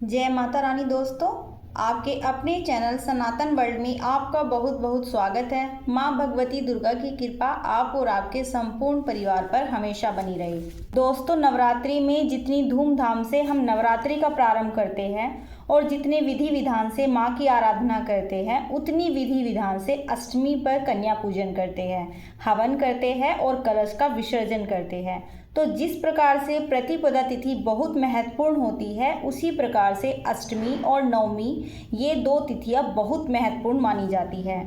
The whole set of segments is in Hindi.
जय माता रानी दोस्तों, आपके अपने चैनल सनातन वर्ल्ड में आपका बहुत बहुत स्वागत है। माँ भगवती दुर्गा की कृपा आप और आपके संपूर्ण परिवार पर हमेशा बनी रहे। दोस्तों, नवरात्रि में जितनी धूमधाम से हम नवरात्रि का प्रारंभ करते हैं और जितने विधि विधान से माँ की आराधना करते हैं, उतनी विधि विधान से अष्टमी पर कन्या पूजन करते हैं, हवन करते हैं और कलश का विसर्जन करते हैं। तो जिस प्रकार से प्रतिपदा तिथि बहुत महत्वपूर्ण होती है, उसी प्रकार से अष्टमी और नवमी ये दो तिथियां बहुत महत्वपूर्ण मानी जाती है।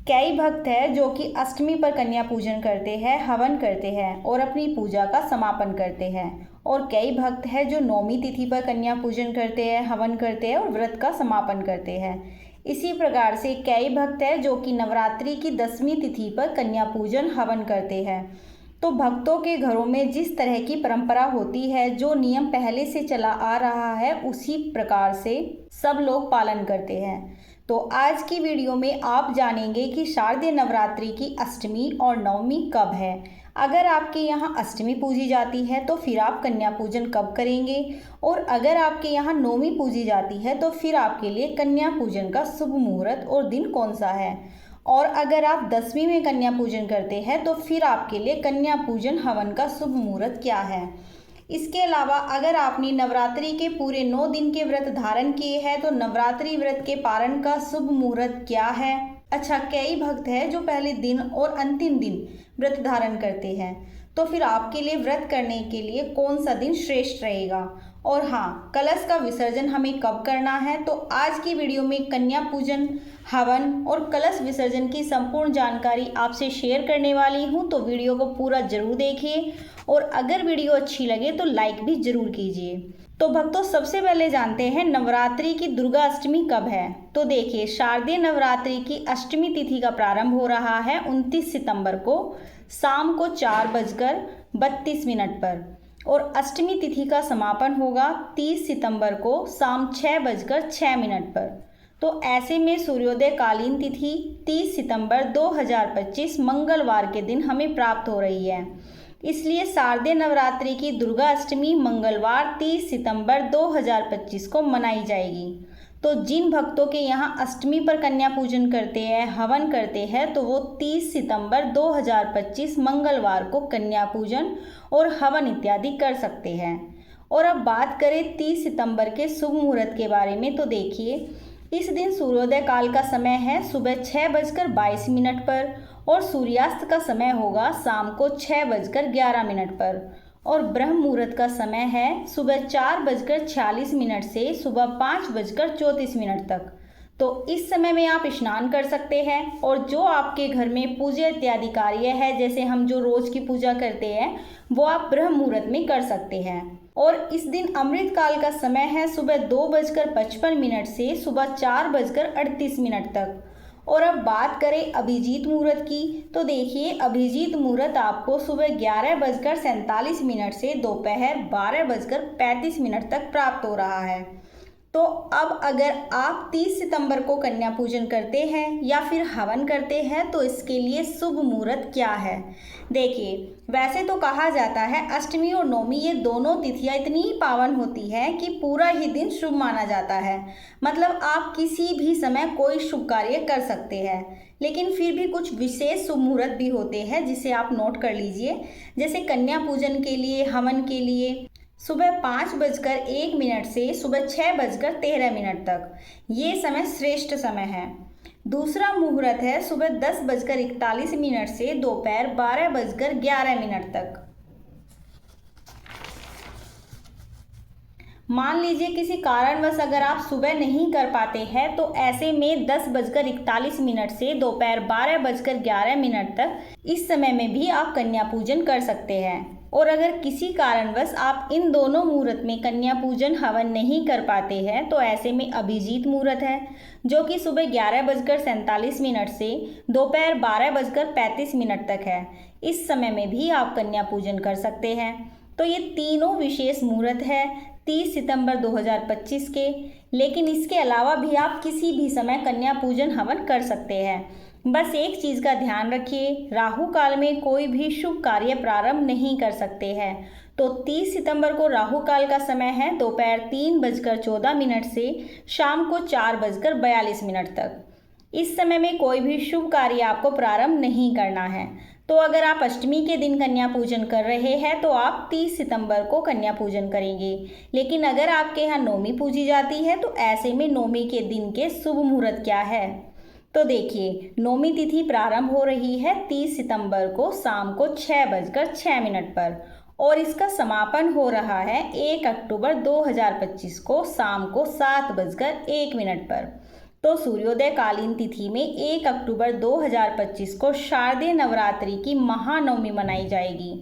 कई भक्त हैं जो कि अष्टमी पर कन्या पूजन करते हैं, हवन करते हैं और अपनी पूजा का समापन करते हैं, और कई भक्त हैं जो नवमी तिथि पर कन्या पूजन करते हैं, हवन करते हैं और व्रत का समापन करते हैं। इसी प्रकार से कई भक्त हैं जो कि नवरात्रि की 10वीं तिथि पर कन्या पूजन हवन करते हैं। तो भक्तों के घरों में जिस तरह की परंपरा होती है, जो नियम पहले से चला आ रहा है, उसी प्रकार से सब लोग पालन करते हैं। तो आज की वीडियो में आप जानेंगे कि शारदीय नवरात्रि की अष्टमी और नवमी कब है। अगर आपके यहाँ अष्टमी पूजी जाती है तो फिर आप कन्या पूजन कब करेंगे, और अगर आपके यहाँ नवमी पूजी जाती है तो फिर आपके लिए कन्या पूजन का शुभ मुहूर्त और दिन कौन सा है, और अगर आप 10वीं में कन्या पूजन करते हैं तो फिर आपके लिए कन्या पूजन हवन का शुभ मुहूर्त क्या है। इसके अलावा अगर आपने नवरात्रि के पूरे 9 दिन के व्रत धारण किए हैं तो नवरात्रि व्रत के पारण का शुभ मुहूर्त क्या है। अच्छा, कई भक्त हैं जो पहले दिन और अंतिम दिन व्रत धारण करते हैं, तो फिर आपके लिए व्रत करने के लिए कौन सा दिन श्रेष्ठ रहेगा, और हाँ, कलश का विसर्जन हमें कब करना है। तो आज की वीडियो में कन्या पूजन, हवन और कलश विसर्जन की संपूर्ण जानकारी आपसे शेयर करने वाली हूँ, तो वीडियो को पूरा जरूर देखिए, और अगर वीडियो अच्छी लगे तो लाइक भी जरूर कीजिए। तो भक्तों, सबसे पहले जानते हैं नवरात्रि की दुर्गा अष्टमी कब है। तो देखिए, शारदीय नवरात्रि की अष्टमी तिथि का प्रारंभ हो रहा है 29 सितंबर को शाम को 4:32 पर, और अष्टमी तिथि का समापन होगा 30 सितंबर को शाम 6:06 पर। तो ऐसे में सूर्योदय कालीन तिथि 30 सितंबर 2025 मंगलवार के दिन हमें प्राप्त हो रही है। इसलिए शारदीय नवरात्रि की दुर्गा अष्टमी मंगलवार 30 सितंबर 2025 को मनाई जाएगी। तो जिन भक्तों के यहाँ अष्टमी पर कन्या पूजन करते हैं, हवन करते हैं, तो वो 30 सितंबर 2025 मंगलवार को कन्या पूजन और हवन इत्यादि कर सकते हैं। और अब बात करें 30 सितंबर के शुभ मुहूर्त के बारे में, तो देखिए, इस दिन सूर्योदय काल का समय है सुबह 6:22 पर, और सूर्यास्त का समय होगा शाम को 6:11 पर, और ब्रह्म मुहूर्त का समय है सुबह 4:46 से सुबह 5:34 तक। तो इस समय में आप स्नान कर सकते हैं, और जो आपके घर में पूजा इत्यादि कार्य है, जैसे हम जो रोज की पूजा करते हैं, वो आप ब्रह्म मुहूर्त में कर सकते हैं। और इस दिन अमृत काल का समय है सुबह 2:55 से सुबह 4:38 तक। और अब बात करें अभिजीत मुहूर्त की, तो देखिए, अभिजीत मुहूर्त आपको सुबह 11:47 से दोपहर 12:35 तक प्राप्त हो रहा है। तो अब अगर आप 30 सितंबर को कन्या पूजन करते हैं या फिर हवन करते हैं, तो इसके लिए शुभ मुहूर्त क्या है। देखिए, वैसे तो कहा जाता है अष्टमी और नवमी ये दोनों तिथियां इतनी पावन होती हैं कि पूरा ही दिन शुभ माना जाता है। मतलब आप किसी भी समय कोई शुभ कार्य कर सकते हैं, लेकिन फिर भी कुछ विशेष शुभ मुहूर्त भी होते हैं जिसे आप नोट कर लीजिए। जैसे कन्या पूजन के लिए, हवन के लिए सुबह 5:01 से सुबह 6:13 तक ये समय श्रेष्ठ समय है। दूसरा मुहूर्त है सुबह 10:41 से दोपहर 12:11 तक। मान लीजिए किसी कारणवश अगर आप सुबह नहीं कर पाते हैं, तो ऐसे में 10:41 से दोपहर 12:11 तक इस समय में भी आप कन्या पूजन कर सकते हैं। और अगर किसी कारणवश आप इन दोनों मुहूर्त में कन्या पूजन हवन नहीं कर पाते हैं, तो ऐसे में अभिजीत मुहूर्त है, जो कि सुबह 11:47 से दोपहर 12:35 तक है। इस समय में भी आप कन्या पूजन कर सकते हैं। तो ये तीनों विशेष मुहूर्त है 30 सितंबर 2025 के, लेकिन इसके अलावा भी आप किसी भी समय कन्या पूजन हवन कर सकते हैं। बस एक चीज़ का ध्यान रखिए, राहु काल में कोई भी शुभ कार्य प्रारंभ नहीं कर सकते हैं। तो 30 सितंबर को राहु काल का समय है दोपहर 3:14 से शाम को 4:42 तक। इस समय में कोई भी शुभ कार्य आपको प्रारंभ नहीं करना है। तो अगर आप अष्टमी के दिन कन्या पूजन कर रहे हैं तो आप 30 सितंबर को कन्या पूजन करेंगे। लेकिन अगर आपके यहाँ नौमी पूजी जाती है तो ऐसे में नौमी के दिन के शुभ मुहूर्त क्या है? तो देखिए, नौमी तिथि प्रारंभ हो रही है 30 सितंबर को शाम को 6:06 पर और इसका समापन हो रहा है 1 अक्टूबर 2025 को शाम को 7:01 पर। तो सूर्योदय कालीन तिथि में 1 अक्टूबर 2025 को शारदीय नवरात्रि की महानवमी मनाई जाएगी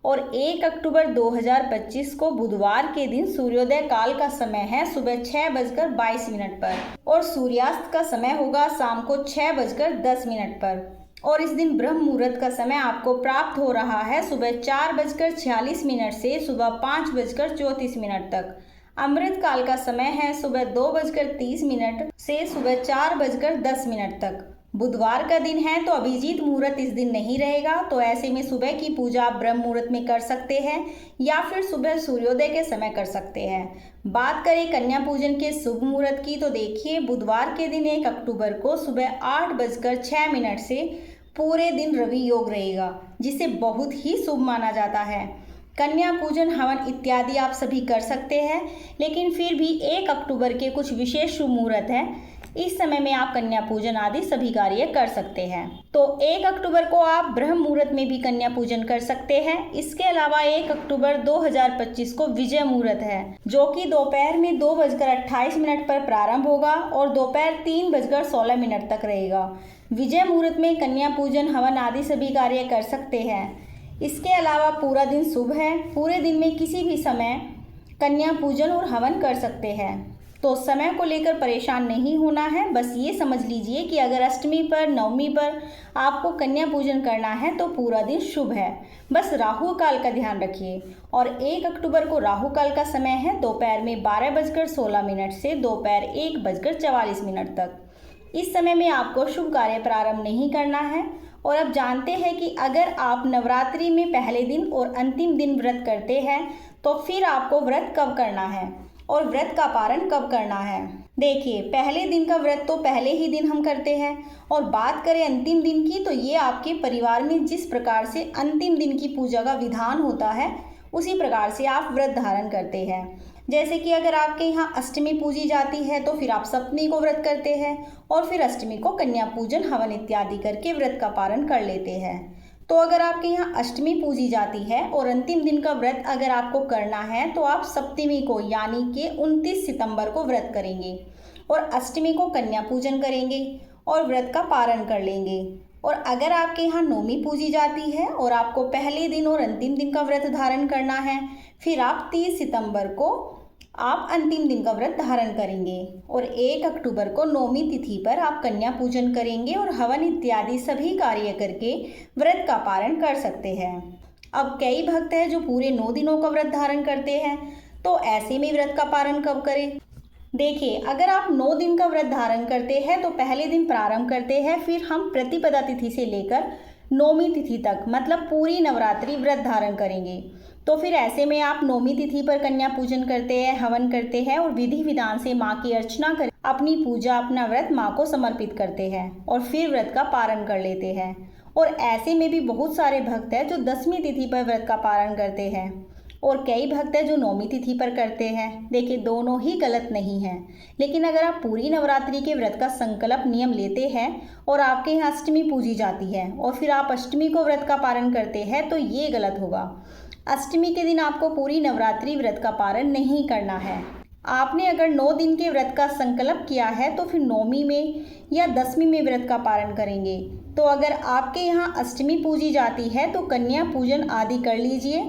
और 1 अक्टूबर 2025 को बुधवार के दिन सूर्योदय काल का समय है सुबह 6:22 पर और सूर्यास्त का समय होगा शाम को 6:10 पर। और इस दिन ब्रह्म मुहूर्त का समय आपको प्राप्त हो रहा है सुबह 4:46 से सुबह 5:34 तक। अमृत काल का समय है सुबह 2:30 से सुबह 4:10 तक। बुधवार का दिन है तो अभिजीत मुहूर्त इस दिन नहीं रहेगा, तो ऐसे में सुबह की पूजा आप ब्रह्म मुहूर्त में कर सकते हैं या फिर सुबह सूर्योदय के समय कर सकते हैं। बात करें कन्या पूजन के शुभ मुहूर्त की तो देखिए, बुधवार के दिन 1 अक्टूबर को सुबह 8:06 से पूरे दिन रवि योग रहेगा, जिसे बहुत ही शुभ माना जाता है। कन्या पूजन, हवन इत्यादि आप सभी कर सकते हैं, लेकिन फिर भी 1 अक्टूबर के कुछ विशेष शुभ मुहूर्त हैं। इस समय में आप कन्या पूजन आदि सभी कार्य कर सकते हैं। तो 1 अक्टूबर को आप ब्रह्म मुहूर्त में भी कन्या पूजन कर सकते हैं। इसके अलावा 1 अक्टूबर 2025 को विजय मुहूर्त है, जो कि दोपहर में 2:28 पर प्रारंभ होगा और दोपहर 3:16 तक रहेगा। विजय मुहूर्त में कन्या पूजन, हवन आदि सभी कार्य कर सकते हैं। इसके अलावा पूरा दिन शुभ है, पूरे दिन में किसी भी समय कन्या पूजन और हवन कर सकते हैं। तो समय को लेकर परेशान नहीं होना है, बस ये समझ लीजिए कि अगर अष्टमी पर, नवमी पर आपको कन्या पूजन करना है तो पूरा दिन शुभ है। बस राहु काल का ध्यान रखिए। और 1 अक्टूबर को राहु काल का समय है दोपहर में 12:16 से दोपहर 1:44 तक। इस समय में आपको शुभ कार्य प्रारंभ नहीं करना है। और अब जानते हैं कि अगर आप नवरात्रि में पहले दिन और अंतिम दिन व्रत करते हैं तो फिर आपको व्रत कब करना है और व्रत का पारण कब करना है। देखिए, पहले दिन का व्रत तो पहले ही दिन हम करते हैं और बात करें अंतिम दिन की तो ये आपके परिवार में जिस प्रकार से अंतिम दिन की पूजा का विधान होता है उसी प्रकार से आप व्रत धारण करते हैं। जैसे कि अगर आपके यहाँ अष्टमी पूजी जाती है तो फिर आप सप्तमी को व्रत करते हैं और फिर अष्टमी को कन्या पूजन, हवन इत्यादि करके व्रत का पारण कर लेते हैं। तो अगर आपके यहाँ अष्टमी पूजी जाती है और अंतिम दिन का व्रत अगर आपको करना है तो आप सप्तमी को यानी कि 29 सितंबर को व्रत करेंगे और अष्टमी को कन्या पूजन करेंगे और व्रत का पारण कर लेंगे। और अगर आपके यहाँ नौमी पूजी जाती है और आपको पहले दिन और अंतिम दिन का व्रत धारण करना है, फिर आप 30 सितंबर को आप अंतिम दिन का व्रत धारण करेंगे और 1 अक्टूबर को नौमी तिथि पर आप कन्या पूजन करेंगे और हवन इत्यादि सभी कार्य करके व्रत का पारण कर सकते हैं। अब कई भक्त हैं जो पूरे 9 दिनों का व्रत धारण करते हैं, तो ऐसे में व्रत का पारण कब करें? देखिए, अगर आप 9 दिन का व्रत धारण करते हैं तो पहले दिन प्रारंभ करते हैं, फिर हम प्रतिपदा तिथि से लेकर नौमी तिथि तक मतलब पूरी नवरात्रि व्रत धारण करेंगे। तो फिर ऐसे में आप नौमी तिथि पर कन्या पूजन करते हैं, हवन करते हैं और विधि विधान से माँ की अर्चना कर अपनी पूजा, अपना व्रत माँ को समर्पित करते हैं और फिर व्रत का पारण कर लेते हैं। और ऐसे में भी बहुत सारे भक्त हैं जो 10वीं तिथि पर व्रत का पारण करते हैं और कई भक्त हैं जो नौमी तिथि पर करते हैं। देखिए, दोनों ही गलत नहीं हैं, लेकिन अगर आप पूरी नवरात्रि के व्रत का संकल्प नियम लेते हैं और आपके यहाँ अष्टमी पूजी जाती है और फिर आप अष्टमी को व्रत का पारण करते हैं तो ये गलत होगा। अष्टमी के दिन आपको पूरी नवरात्रि व्रत का पारण नहीं करना है। आपने अगर 9 दिन के व्रत का संकल्प किया है तो फिर नौमी में या 10वीं में व्रत का पारण करेंगे। तो अगर आपके यहाँ अष्टमी पूजी जाती है तो कन्या पूजन आदि कर लीजिए,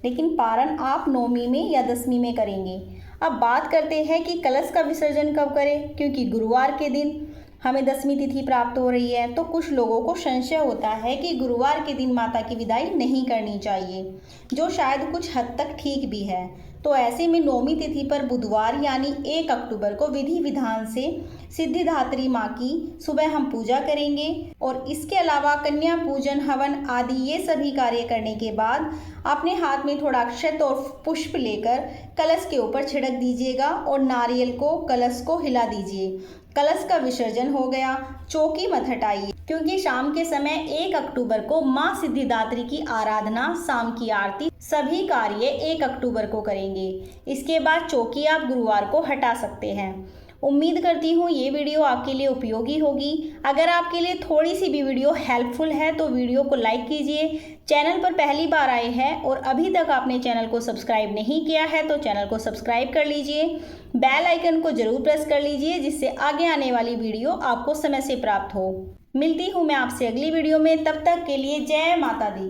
लेकिन पारण आप नौमी में या 10वीं में करेंगे। अब बात करते हैं कि कलश का विसर्जन कब करें, क्योंकि गुरुवार के दिन हमें 10वीं तिथि प्राप्त हो रही है। तो कुछ लोगों को संशय होता है कि गुरुवार के दिन माता की विदाई नहीं करनी चाहिए, जो शायद कुछ हद तक ठीक भी है। तो ऐसे में नौमी तिथि पर बुधवार यानी 1 अक्टूबर को विधि विधान से सिद्धिदात्री माँ की सुबह हम पूजा करेंगे। और इसके अलावा कन्या पूजन, हवन आदि ये सभी कार्य करने के बाद अपने हाथ में थोड़ा अक्षत और पुष्प लेकर कलश के ऊपर छिड़क दीजिएगा और नारियल को कलश को हिला दीजिए। कलश का विसर्जन हो गया, चौकी मत हटाइए, क्योंकि शाम के समय 1 अक्टूबर को माँ सिद्धिदात्री की आराधना, शाम की आरती, सभी कार्य 1 अक्टूबर को करेंगे। इसके बाद चौकी आप गुरुवार को हटा सकते हैं। उम्मीद करती हूँ ये वीडियो आपके लिए उपयोगी होगी। अगर आपके लिए थोड़ी सी भी वीडियो हेल्पफुल है तो वीडियो को लाइक कीजिए। चैनल पर पहली बार आए हैं और अभी तक आपने चैनल को सब्सक्राइब नहीं किया है तो चैनल को सब्सक्राइब कर लीजिए। बेल आइकन को जरूर प्रेस कर लीजिए, जिससे आगे आने वाली वीडियो आपको समय से प्राप्त हो। मिलती हूँ मैं आपसे अगली वीडियो में, तब तक के लिए जय माता दी।